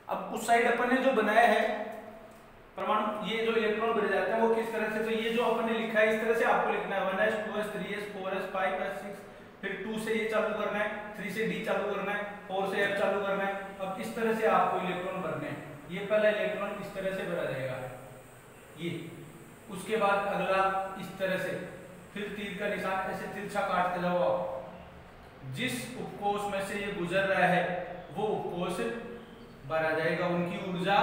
अब उस साइड अपन ने जो बनाया है परमाणु, ये जो इलेक्ट्रॉन भरे जाते हैं वो किस तरह से, तो ये जो अपन ने लिखा है इस तरह से आपको लिखना है 1s 2s 3s 4s 5s 6, फिर 2 से ये चालू करना है, 3 से d चालू करना है, 4 से f चालू करना है। अब इस तरह से आपको इलेक्ट्रॉन भरने हैं। ये पहला इलेक्ट्रॉन इस तरह से भरा जाएगा, ये, उसके बाद अगला इस तरह से, फिर तीर का निशान ऐसे तिरछा काटते जाओ आप। जिस उपकोष में से ये गुजर रहा है वो उपकोष भरा जाएगा। उनकी ऊर्जा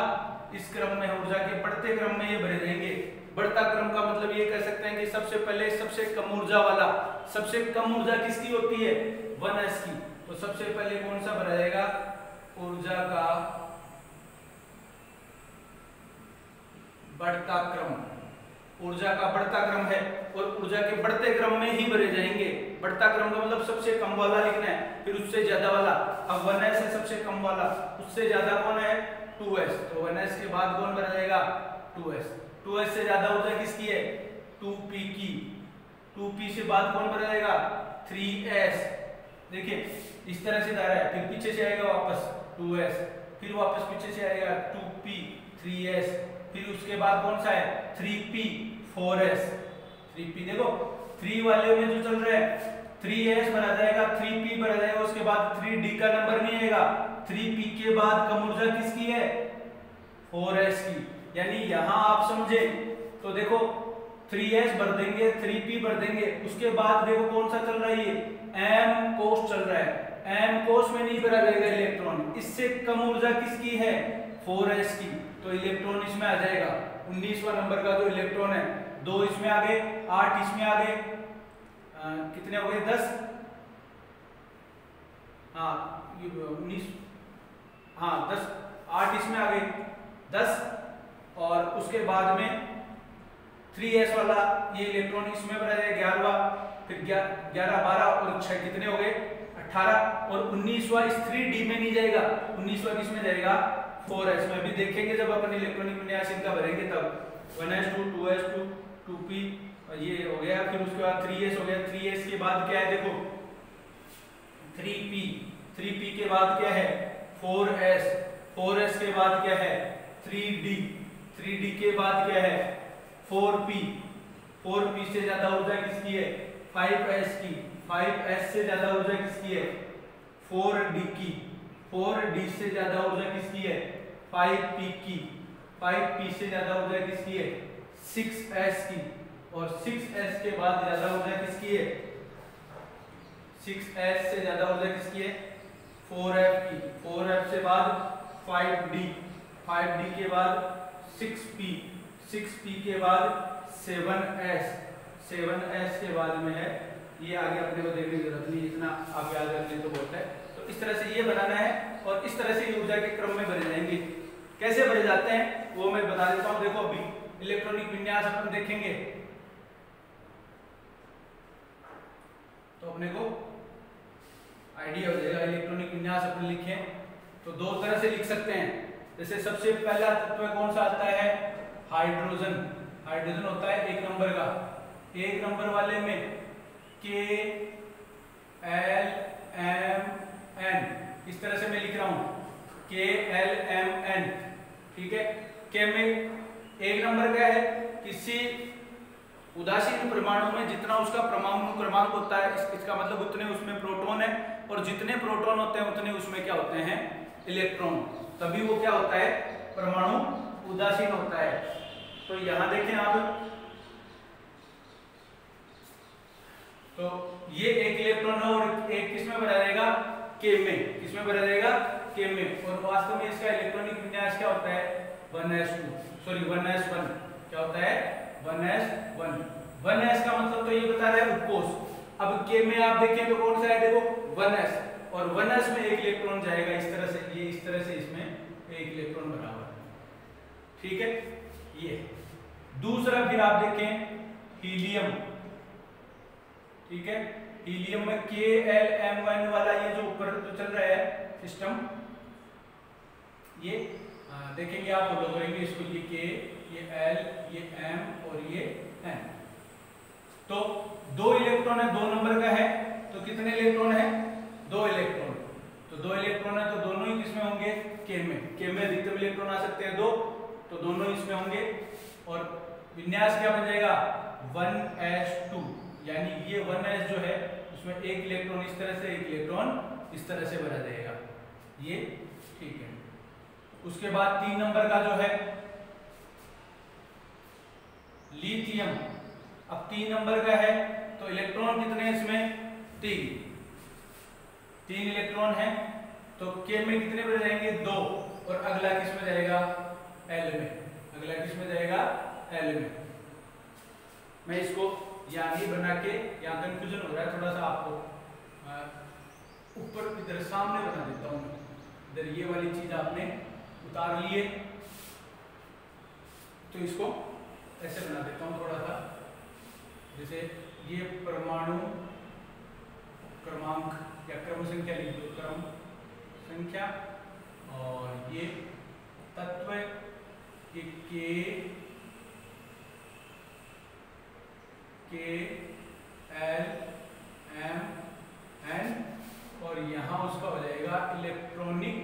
इस क्रम में, ऊर्जा के बढ़ते क्रम में ये भरे जाएंगे। बढ़ता क्रम का मतलब ये कह सकते हैं कि सबसे पहले सबसे कम ऊर्जा वाला, सबसे कम ऊर्जा किसकी होती है 1s की, तो सबसे पहले कौन सा भरा जाएगा, ऊर्जा का बढ़ता क्रम, ऊर्जा का बढ़ता क्रम है और ऊर्जा के बढ़ते क्रम में ही भरे जाएंगे। बढ़ता क्रम का मतलब सबसे कम वाला लिखना है, फिर उससे ज्यादा वाला। अब 1s है सबसे कम वाला, उससे ज्यादा कौन है 2s, तो 1s के बाद कौन भरा जाएगा 2s। 2s से ज्यादा ऊर्जा किसकी है 2p की, 2p से बाद कौन भरा जाएगा 3s। देखिए इस तरह से जा रहा है, फिर पीछे से आएगा वापस 2s, फिर वापस पीछे से आएगा 2p 3s, फिर उसके बाद कौन सा है 3p 4s। 3p देखो 3 वाले में जो चल रहा है 3s भरा जाएगा, 3p भरा जाएगा, उसके बाद 3d का नंबर नहीं आएगा। 3p के बाद कम ऊर्जा किसकी है 4s की। यानी यहां आप समझे तो देखो 3s भर देंगे, 3p भर देंगे, उसके बाद देखो कौन सा चल रहा है ये m कोष चल रहा है। m कोष में नहीं भरा जाएगा इलेक्ट्रॉन, इससे कम ऊर्जा किसकी है 4s की, तो इलेक्ट्रॉन इसमें आ जाएगा। 19वां नंबर का जो इलेक्ट्रॉन है, 2 इसमें आ गए, 8 इसमें आ गए, कितने हो गए 10, हाँ 19, हाँ 10, 8 इसमें आ गए 10, और उसके बाद में 3s वाला ये इलेक्ट्रॉन इसमें भरा जाएगा 11वां, फिर 11 12 और 6 कितने हो गए 18, और 19वां इस 3d में नहीं जाएगा, 19वां किसमें जाएगा 4s में। अभी देखेंगे जब अपन इलेक्ट्रॉनिक विन्यास इनका भरेंगे तब 1s2 2s2 2p ये हो गया, फिर उसके बाद 3s हो गया। 3s के बाद क्या है देखो 3p, 3p के बाद क्या है 4s, 4s के बाद क्या है 3d, 3d के बाद क्या है 4p, 4p से ज्यादा ऊर्जा किसकी है 5s की, 5s से ज्यादा ऊर्जा किसकी है 4d की, 4d से ज्यादा ऊर्जा किसकी है 5p की, 5p से ज्यादा ऊर्जा किसकी है 6s की, और 6s के बाद ज्यादा ऊर्जा किसकी है 6s से ज्यादा ऊर्जा किसकी है 4f की, 4f से बाद 5d, 5d के बाद 6p, 6p के बाद 7s, 7s के बाद में है, ये आगे अपने को देखने की जरूरत नहीं, इतना आप याद रख लें तो बहुत है। तो इस तरह से ये बनाना है और इस तरह से ऊर्जा के क्रम में भरे जाएंगे। कैसे भरे जाते हैं वो मैं बता देता हूं। देखो अभी इलेक्ट्रॉनिक विन्यास अपन देखेंगे तो अपने को आइडिया हो जाएगा। इलेक्ट्रॉनिक विन्यास अपन लिखें तो दो तरह से लिख सकते हैं। जैसे सबसे पहला तत्व कौन सा आता है हाइड्रोजन, हाइड्रोजन होता है 1 नंबर का, 1 नंबर वाले में K L M N, इस तरह से मैं लिख रहा हूं K L M N, ठीक है। K में 1 नंबर क्या है, किसी उदासीन परमाणु में जितना उसका परमाणु क्रमांक होता है इसका मतलब उतने उसमें प्रोटॉन है, और जितने प्रोटॉन होते हैं उतने उसमें क्या होते हैं इलेक्ट्रॉन, तभी वो क्या होता है परमाणु उदासीन होता है। तो यहां देखें आप, तो ये 1 इलेक्ट्रॉन है और एक किसमें भरा जाएगा K में, किसमें भरा जाएगा K में, और वास्तव में इसका इलेक्ट्रॉनिक विन्यास क्या होता है 1s2, सॉरी 1s1, क्या होता है 1s1। 1s का मतलब तो ये बता रहा है उपकोष। अब K में आप देखें तो कौन सा है देखो 1s, और 1s में 1 इलेक्ट्रॉन जाएगा इस तरह से, ये इस तरह से इसमें 1 इलेक्ट्रॉन भरा हुआ है, ठीक है। ये दूसरा फिर आप देखें हीलियम, ठीक है। हीलियम में KLM1 वाला ये जो ऊपर जो चल रहा है सिस्टम, ये देखेंगे आप फॉलो करेंगे इसको, ये K, ये L, ये M और ये N। तो 2 इलेक्ट्रॉन है, 2 नंबर का है, तो कितने इलेक्ट्रॉन है 2 इलेक्ट्रॉन, तो तो 2 इलेक्ट्रॉन है तो दोनों ही किसमें होंगे, के में अधिकतम इलेक्ट्रॉन आ सकते हैं 2, तो दोनों इसमें होंगे। और विन्यास क्या बन जाएगा 1s2, यानी ये 1s जो है उसमें एक इलेक्ट्रॉन इस तरह से, एक इलेक्ट्रॉन इस तरह से भरा जाएगा, ये ठीक है। उसके बाद 3 नंबर का जो है लिथियम। अब 3 नंबर का है तो इलेक्ट्रॉन कितने हैं इसमें, 3 इलेक्ट्रॉन है तो के में कितने बन जाएंगे 2, और अगला किस में जाएगा एल में, अगला किस में जाएगा एल में। मैं इसको यहाँ ही बना के, यहाँ कंफ्यूजन हो रहा है थोड़ा सा, आपको ऊपर की तरह सामने बना देता हूँ। इधर ये वाली चीज आपने उतार लिए तो इसको ऐसे बना देता हूँ थोड़ा सा, जैसे ये परमाणु क्रमांक या क्रम संख्या लिख दो, क्रम संख्या, और ये तत्व के एल एम एन, और यहां उसका हो जाएगा इलेक्ट्रॉनिक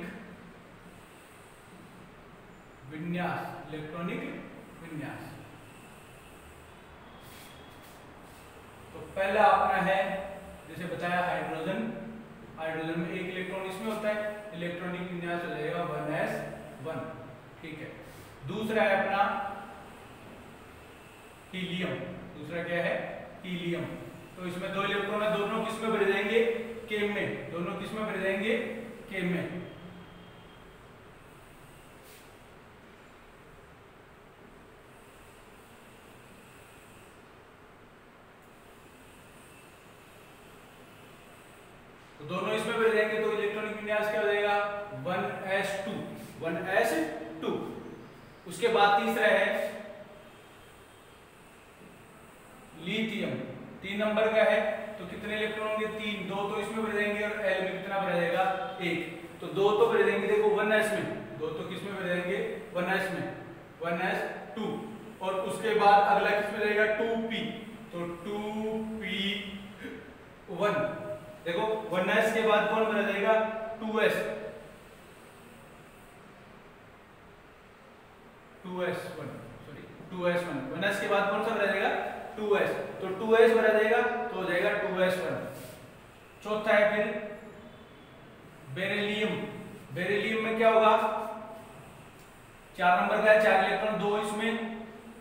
विन्यास, इलेक्ट्रॉनिक विन्यास। तो पहला अपना है जैसे बताया हाइड्रोजन, हाइड्रोजन में एक इलेक्ट्रॉन इसमें होता है, इलेक्ट्रॉनिक विन्यास हो जाएगा 1s1, ठीक है। दूसरा है अपना हीलियम, दूसरा क्या है हीलियम, तो इसमें 2 इलेक्ट्रॉन है, दोनों किस में भरे जाएंगे केम में, दोनों किस में भरे जाएंगे केम में। तो दोनों इसमें भर जाएंगे तो इलेक्ट्रॉनिक विन्यास क्या हो जाएगा 1s2, 1s2। उसके बाद तीसरा है लिथियम, 3 नंबर का है तो कितने इलेक्ट्रॉन होंगे 3, 2 तो इसमें भर जाएंगे, और एल में कितना भरा जाएगा 1, तो 2 तो भर जाएंगे, देखो 1s में, 2 तो किस में भर जाएंगे 1s में, 1s2। और उसके बाद अगला किस में जाएगा 2p, तो 2p1, देखो 1s के बाद कौन भरा जाएगा 2s, 2s1, sorry 2s1, 1s के बाद कौन सा भरा जाएगा 2s, तो 2s भरा जाएगा तो हो जाएगा 2s1। चौथा है फिर बेरिलियम, बेरिलियम में क्या होगा 4 नंबर का है, 4 इलेक्ट्रॉन, 2 इसमें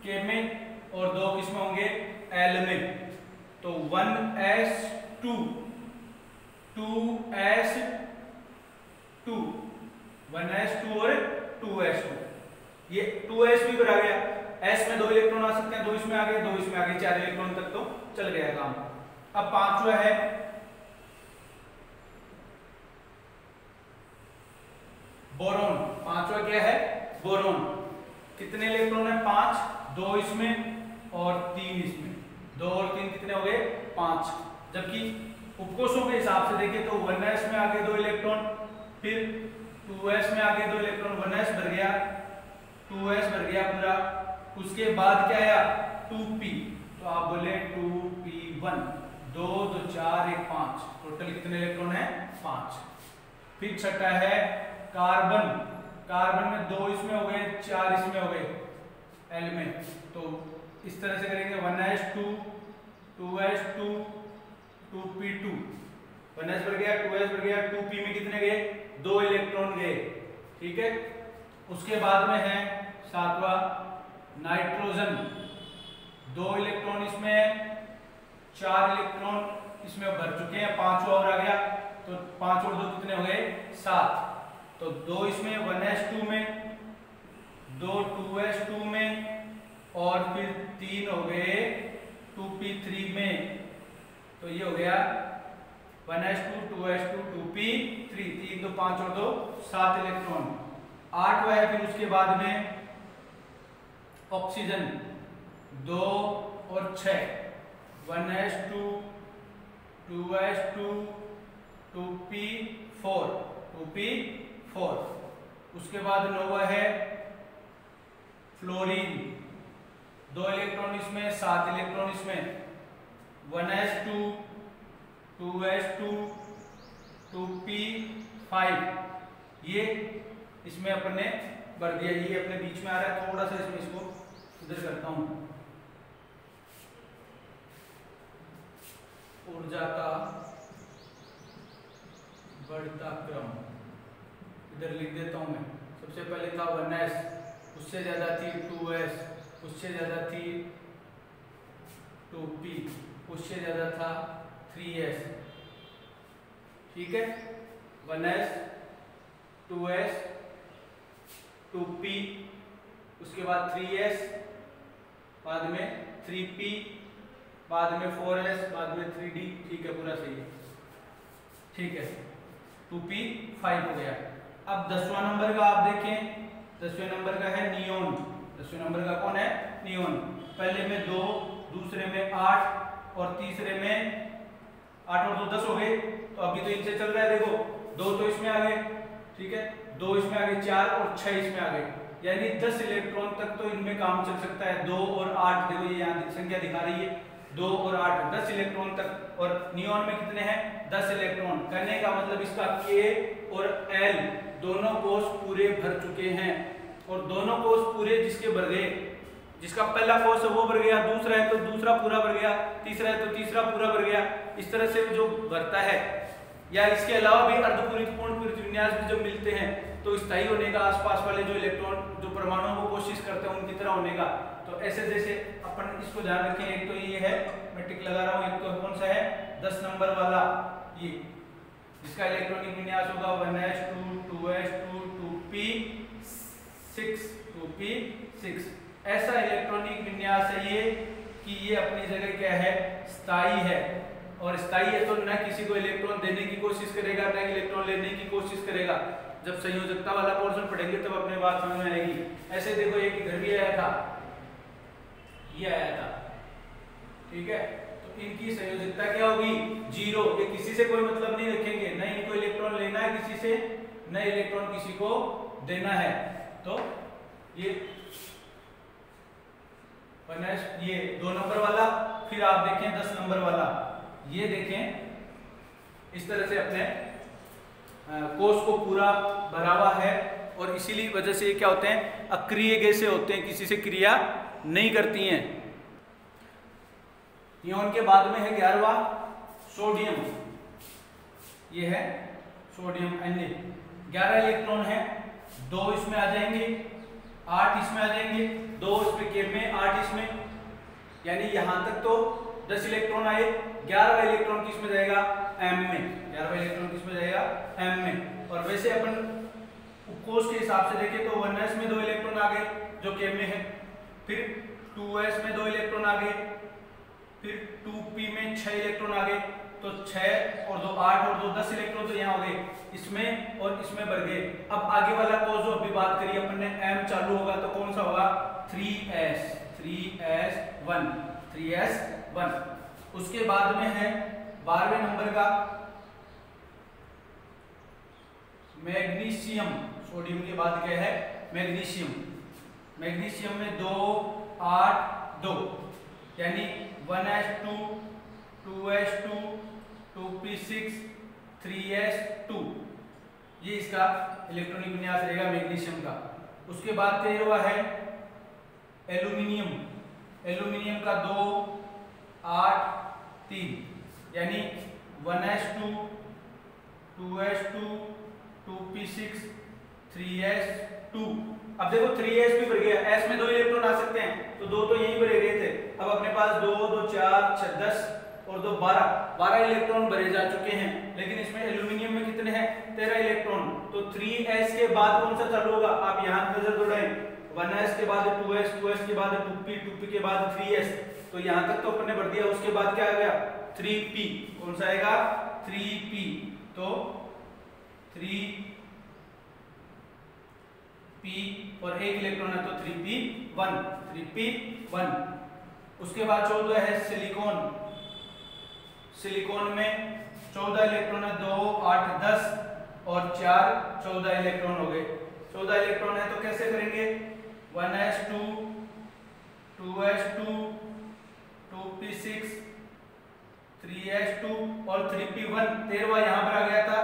के में और 2 किसमें होंगे एल में, तो 1s2, 2s2, 1s2 और 2s2, ये 2s भी भरा गया। s में 2 इलेक्ट्रॉन आ सकते हैं, 2 इसमें आ गए, 2 इसमें आ गए, 4 इलेक्ट्रॉन तक तो चल गया काम। अब पांचवा है बोरॉन, पांचवा क्या है बोरॉन, कितने इलेक्ट्रॉन है 5, 2 इसमें और 3 इसमें, 2 और 3 कितने हो गए 5। जबकि उपकोषों के हिसाब से देखें तो 1s में आगे 2 इलेक्ट्रॉन, फिर 2s में आगे 2 इलेक्ट्रॉन, 1s भर गया, 2s भर गया पूरा, उसके बाद क्या आया 2p, तो आप बोले 2p1, 2 2 4 1 5, टोटल कितने इलेक्ट्रॉन है 5। फिर छठा है कार्बन, कार्बन में 2 इसमें हो गए, 4 इसमें हो गए एल में, तो इस तरह से करेंगे 1s2, 2s2, 2p2, 1s भर गया, 2s भर गया, 2p में कितने गए 2 इलेक्ट्रॉन गए, ठीक है। उसके बाद में है सातवां नाइट्रोजन, 2 इलेक्ट्रॉन इसमें, 4 इलेक्ट्रॉन इसमें भर चुके हैं, 5 और आ गया, तो 5 और 2 कितने हो गए 7, तो 2 इसमें 1s2 में, 2 2s2 में, और फिर 3 हो गए 2p3 में, तो ये हो गया 1s2, 2s2, 2p3, 3 2 5 और 2 7 इलेक्ट्रॉन। 8वां है फिर उसके बाद में ऑक्सीजन, 2 और 6, 1s2, 2s2, 2p4, 2p4। उसके बाद 9वां है फ्लोरीन, 2 इलेक्ट्रॉन इसमें, 7 इलेक्ट्रॉन इसमें, 1s2, 2s2, 2p4, 5 ये इसमें अपने भर दिया, ये अपने बीच में आ रहा है, थोड़ा सा इसमें इसको इधर करता हूं। ऊर्जा का बढ़ता क्रम इधर लिख देता हूं मैं। सबसे पहले था 1s, उससे ज्यादा थी 2s, उससे ज्यादा थी 2p, उससे ज्यादा था 3s। ठीक है, 1s 2s 2p, उसके बाद 3s, बाद में 3p, बाद में 4s, बाद में 3d। ठीक है, पूरा सही है। ठीक है, 2p 5 हो गया। अब 10वां नंबर का आप देखें, 10वें नंबर का है नियोन। 10वें नंबर का कौन है? नियोन। पहले में 2, दूसरे में 8 और तीसरे में 8 और 2 10 हो गए। तो अभी तो इनसे चल रहा है, देखो 2 तो इसमें आ गए, ठीक है, 2 इसमें आ गए, 4 और 6 इसमें आ गए, यानी 10 इलेक्ट्रॉन तक तो इनमें काम चल सकता है। 2 और 8, देखो ये यहाँ संख्या दिखा रही है, 2 और 8 10 इलेक्ट्रॉन तक। और नियोन में कितने हैं? 10 इलेक्ट्रॉन। कहने का मतलब इसका K और L दोनों कोष पूरे भर चुके हैं, और दोनों कोष पूरे जिसके भर गए, जिसका पहला कोष है वो भर गया, दूसरा है तो दूसरा पूरा भर गया, तीसरा है तो तीसरा पूरा भर गया। इस तरह से जो भरता है, या इसके अलावा भी अर्धपूरित पूर्ण पूरित विन्यास भी जब मिलते हैं तो स्थायी होने का, आसपास वाले जो इलेक्ट्रॉन जो परमाणुओं को कोशिश करते हैं उनकी तरह होने का। तो ऐसे जैसे अपन इसको ध्यान रखें, एक तो ये है, मैं टिक लगा रहा हूँ, एक तो कौन सा है 10 नंबर वाला, ये जिसका इलेक्ट्रॉनिक विन्यास होगा 1s2 2s2 2p6 2p6। ऐसा इलेक्ट्रॉनिक विन्यास है ये कि ये अपनी जगह क्या है, स्थायी है। और स्थायी है तो न किसी को इलेक्ट्रॉन देने की कोशिश करेगा, न इलेक्ट्रॉन लेने की कोशिश करेगा। जब संयोजकता वाला पोर्शन पढ़ेंगे तब अपने बात समझ में आएगी। ऐसे देखो एक इधर भी आया था, ये आया था, ठीक है, तो इनकी संयोजकता क्या होगी? 0। ये किसी से कोई मतलब नहीं रखेंगे, न इनको इलेक्ट्रॉन लेना है किसी से, न इलेक्ट्रॉन किसी को देना है। तो ये 1s, ये 2 नंबर वाला। फिर आप देखें 10 नंबर वाला, ये देखें इस तरह से अपने कोष को पूरा भरा हुआ है, और इसीलिए वजह से ये क्या होते हैं, अक्रिय गैसें होते हैं, किसी से क्रिया नहीं करती हैं। नियोन के बाद में है 11वां सोडियम, ये है सोडियम Na। 11 इलेक्ट्रॉन है, 2 इसमें आ जाएंगे, 8 इसमें आ जाएंगे, 2 इसमें K में, 8 इसमें, यानी यहां तक तो 10 इलेक्ट्रॉन आए। 11वां इलेक्ट्रॉन किस में जाएगा? M में। 11वां इलेक्ट्रॉन किस में जाएगा? M में। और वैसे अपन कोष के हिसाब से देखें तो 1s में 2 इलेक्ट्रॉन आ गए जो K में है, फिर 2s में 2 इलेक्ट्रॉन आ गए, फिर 2p में 6 इलेक्ट्रॉन आ गए, तो 6 और 2 8 और 2 10 इलेक्ट्रॉन तो यहाँ हो गए, इसमें और इसमें बढ़ गए। अब आगे वाला कोष जो अभी बात करी अपन ने, M चालू होगा तो कौन सा होगा? 3s1। उसके बाद में है 12वें नंबर का मैग्नीशियम। सोडियम के बाद क्या है? मैग्नीशियम। मैग्नीशियम में 2 8 2, यानी 1s2 2s2 2p6 3s2, ये इसका इलेक्ट्रॉनिक विन्यास रहेगा मैग्नीशियम का। उसके बाद 13वां है एल्यूमिनियम। एल्यूमिनियम का 2 8 3, यानी 1s2 2s2 2p6 3s2। अब देखो 3s भी बढ़ गया, s में 2 इलेक्ट्रॉन आ सकते हैं, तो 2 तो यहीं भरे गए थे। अब अपने पास 2 2 4 6 10 और 2 12 इलेक्ट्रॉन भरे जा चुके हैं। लेकिन इसमें एल्यूमिनियम में कितने हैं? 13 इलेक्ट्रॉन। तो 3s के बाद कौन सा चालू होगा? आप यहाँ नजर दौड़ाएं, 1s के बाद 2s 2s के बाद 2p 2p के बाद 3s, तो यहाँ तक तो अपने भर दिया। उसके बाद क्या आ गया? 3p। कौन सा आएगा? 3p। तो 3p और 1 इलेक्ट्रॉन है तो 3p1। उसके बाद 14 है सिलिकॉन। सिलिकॉन में 14 इलेक्ट्रॉन है, 2 8 10 और 4 14 इलेक्ट्रॉन हो गए। 14 इलेक्ट्रॉन है तो कैसे करेंगे? 1s2 2s2 2p6 3s2 और 3p1। 13वां यहाँ पर आ गया था,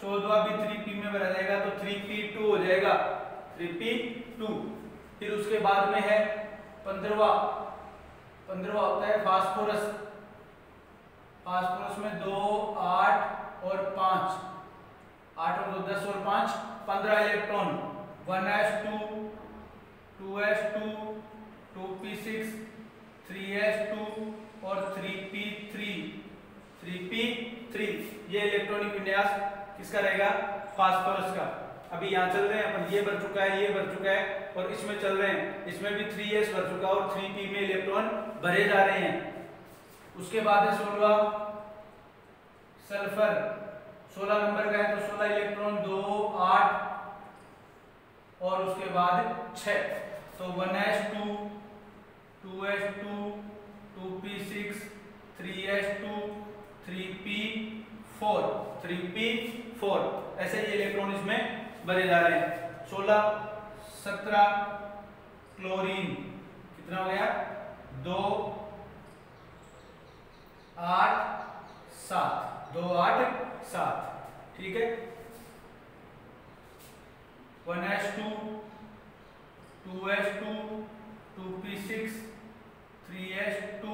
14वां भी 3p में भरा जाएगा तो 3p2 हो जाएगा, 3p2। फिर उसके बाद में है 15वां होता है फास्फोरस। फास्फोरस में 2, 8 और 5, 8 और 2 10 और 5 15 electron, 1s2, 2s2, 2p6, 3s2 और 3p3 ये इलेक्ट्रॉनिक विन्यास किसका रहेगा? फास्फोरस का। अभी यहाँ चल रहे हैं अपन, ये भर चुका है, ये भर चुका है और इसमें चल रहे हैं, इसमें भी 3s भर चुका है और 3p में इलेक्ट्रॉन भरे जा रहे हैं। उसके बाद है 16वां सल्फर, 16 नंबर का है तो 16 इलेक्ट्रॉन, 2, 8 और उसके बाद 6, तो 1s2, 2s2, 2p6, 3s2, 3p4 ऐसे ये इलेक्ट्रॉन इसमें भरे जा रहे हैं। 16, 17 क्लोरीन, कितना हो गया? 2, 8, 7, 2, 8, 7, ठीक है। 1s2, 2s2, 2p6, 3s2,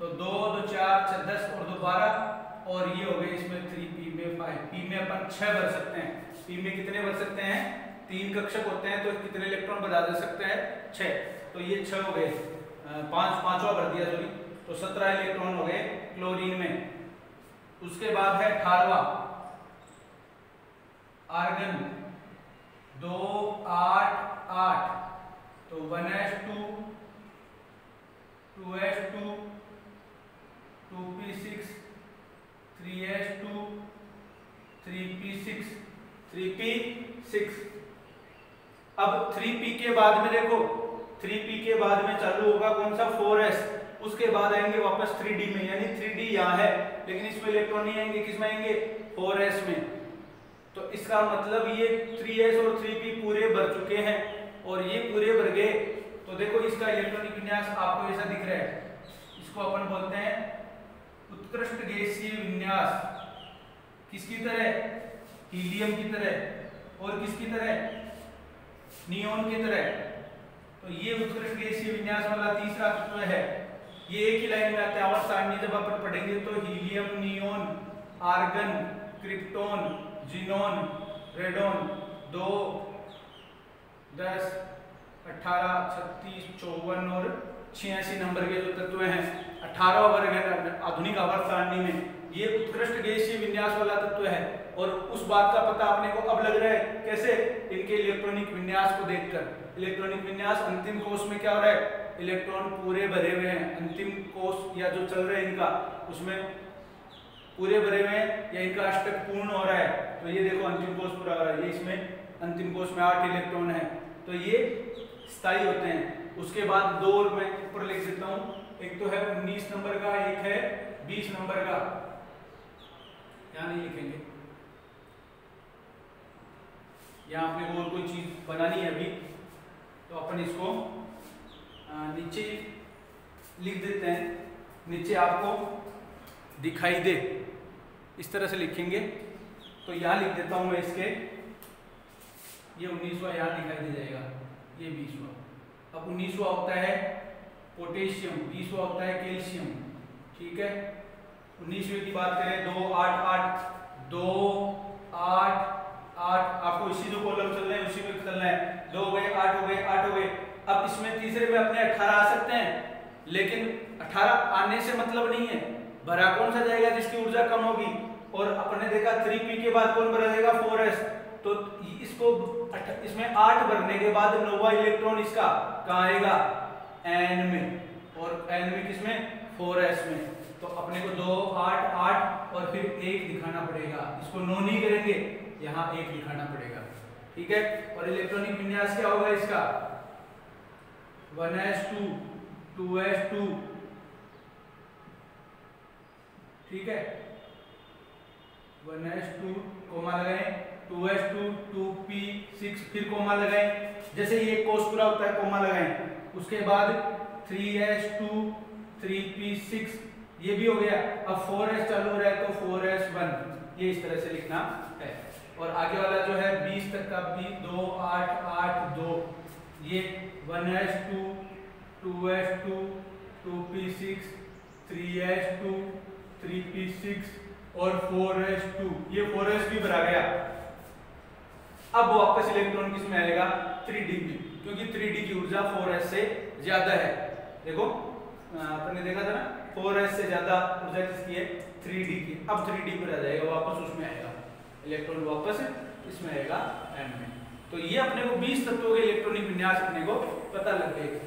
तो 2, 2, 4, 10 और 2, 12 और ये हो गए इसमें 3p में 5, p में अपन 6 भर सकते हैं। p में कितने भर सकते हैं? 3 कक्षक होते हैं तो कितने इलेक्ट्रॉन बता दे सकते हैं? 6, तो ये 6 हो गए, 5वां भर दिया सॉरी, तो 17 इलेक्ट्रॉन हो गए क्लोरीन में। उसके बाद है 18वां आर्गन, 2, 8, 8, तो 1s2, 2s2, 2p6, 3s2, 3p6। अब 3p के बाद में देखो, 3p के बाद में चालू होगा कौन सा? 4s। उसके बाद आएंगे वापस 3d में, यानी 3d यहाँ है लेकिन इसमें इलेक्ट्रॉन नहीं आएंगे, किसमें आएंगे? 4s में। तो इसका मतलब ये 3s और 3p पूरे भर चुके हैं और ये पूरे भर गए। तो देखो इसका इलेक्ट्रॉनिक विन्यास आपको ऐसा दिख रहा है, इसको अपन बोलते हैं उत्कृष्ट गैसीय विन्यास। किसकी तरह? हीलियम की तरह। और किसकी तरह? नियोन की तरह। तो ये उत्कृष्ट गैसीय विन्यास वाला तीसरा तत्व है। ये एक ही लाइन में आते हैं, आवर्त सारणी जब अपन पढ़ेंगे तो helium, neon, argon, krypton, xenon, radon, 2, 10, 18, 36, 54 और 86 नंबर के जो तत्व हैं, 18वां वर्ग है आधुनिक आवर्त सारणी में। ये उत्कृष्ट गैसीय विन्यास वाला तत्व है और उस बात का पता अपने को अब लग रहा है, कैसे? इनके इलेक्ट्रॉनिक विन्यास को देखकर। इलेक्ट्रॉनिक विन्यास अंतिम कोष में क्या हो रहा है? इलेक्ट्रॉन पूरे भरे हुए हैं। अंतिम कोष या जो चल रहा है इनका, उसमें पूरे भरे हुए हैं या इनका अष्टक पूर्ण हो रहा है। तो ये देखो अंतिम कोष पूरा हो रहा है, ये इसमें अंतिम कोष में 8 इलेक्ट्रॉन है, तो ये स्थायी होते हैं। उसके बाद 2 और मैं ऊपर लिख देता हूँ, एक तो है 19 नंबर का, एक है 20 नंबर का। यहाँ नहीं लिखेंगे, यहाँ अपने को और कोई चीज बनानी है अभी, तो अपन इसको नीचे लिख देते हैं, नीचे आपको दिखाई दे इस तरह से लिखेंगे। तो यहाँ लिख देता हूँ मैं इसके, ये 19वां यहाँ दिखाई दे जाएगा, ये 20वां। अब 19वां होता है पोटेशियम, 20वां होता है कैल्शियम, ठीक है। 19वें की बात करें 2, 8, 8, 2, 8, 8, आपको इसी जो कॉलम चल रहे हैं उसी में चलना है। 2 हो गए, 8 हो गए, 8 हो गए। अब इसमें तीसरे में अपने 18 आ सकते हैं, लेकिन 18 आने से मतलब नहीं है, भरा कौन सा जाएगा जिसकी ऊर्जा कम होगी। और अपने देखा 3p के बाद कौन भरा जाएगा? 4s। तो इसको इसमें 8 भरने के बाद 9वां इलेक्ट्रॉन इसका कहाँ आएगा? n में, और n में किसमें? 4s में। तो अपने को 2, 8, 8 और फिर 1 दिखाना पड़ेगा, इसको 9 नहीं करेंगे, यहाँ 1 दिखाना पड़ेगा, ठीक है। और इलेक्ट्रॉनिक विन्यास क्या होगा इसका? 1s2, 2s2, ठीक है, 1s2 कोमा लगाएं, 2s2, 2p6 फिर कोमा लगाएं, जैसे ये कोष पूरा होता है कोमा लगाएं। उसके बाद 3s2, 3p6 ये भी हो गया। अब 4s चालू हो रहा है तो 4s1, ये इस तरह से लिखना है। और आगे वाला जो है 20 तक का 2 8 8 2, ये 1s2 2s2 2p6 3s2 3p6 और 4s2, ये 4s भी भरा गया। अब वापस इलेक्ट्रॉन किस में आएगा 3d में, क्योंकि 3d की ऊर्जा 4s से ज्यादा है। देखो अपन ने देखा था ना 4s से ज्यादा ऊर्जा किसकी है 3d की। अब 3d पर आ जाएगा, वापस उसमें आएगा इलेक्ट्रॉन, वापस इसमें आएगा m में। तो ये अपने को 20 तत्वों के इलेक्ट्रॉनिक विन्यास अपने को पता लग गए।